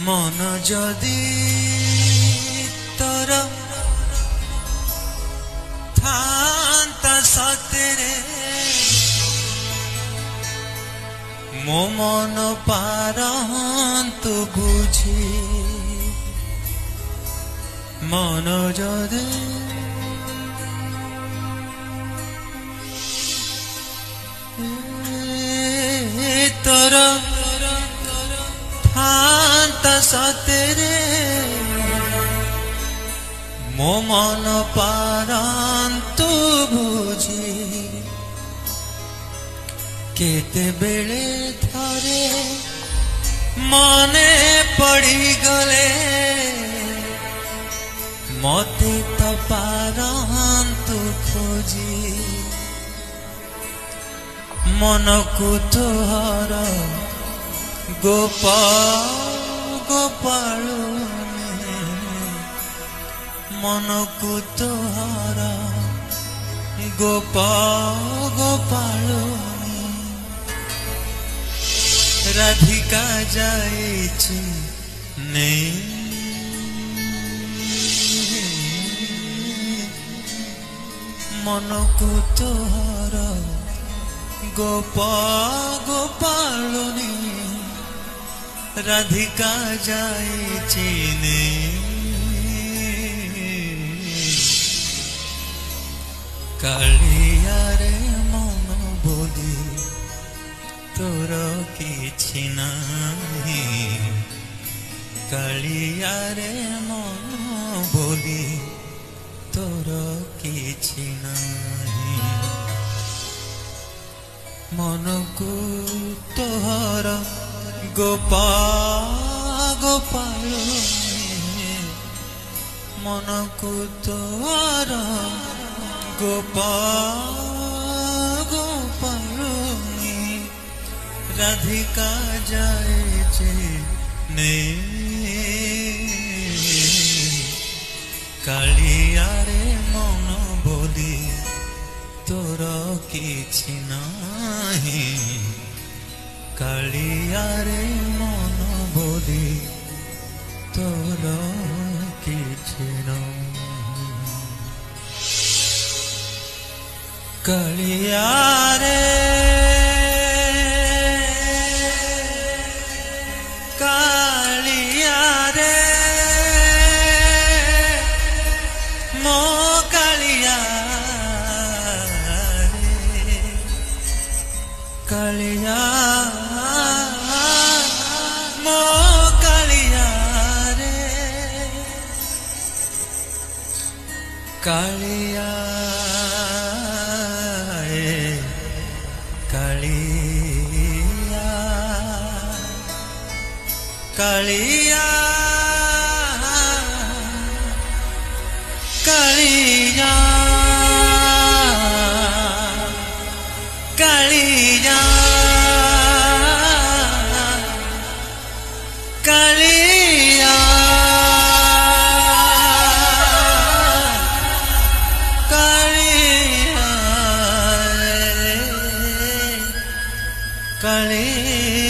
मन जदि तोर थांता सतेरे मो मन पारंतु बुझी मन जदि तोर थांता सतेरे मो मन पारंतु बुझी केते बेले थरे मने पड़ी गले मते तो पारंतु खोजी मन को तोहर गोपाल मन को तोहर गोपाल राधिका जाइछि नहीं मन को तोहर गोपालनी राधिका जाइछि नहीं कालिया रे मन बोली तोर किछि नाही कालिया रे मन बोली तोर किछि नाही मन को तोहर गोपाल मन को तोहर गोपाल राधिका जाइछि नहीं कालिया रे मन बोली तोर किछि नाही कालिया रे मन बोली तोर किछि नाही कालिया रे कालिया रे मो कालिया रे कालिया मो कालिया रे कालिया कालिया कालिया कालिया कालिया कालिया कालिया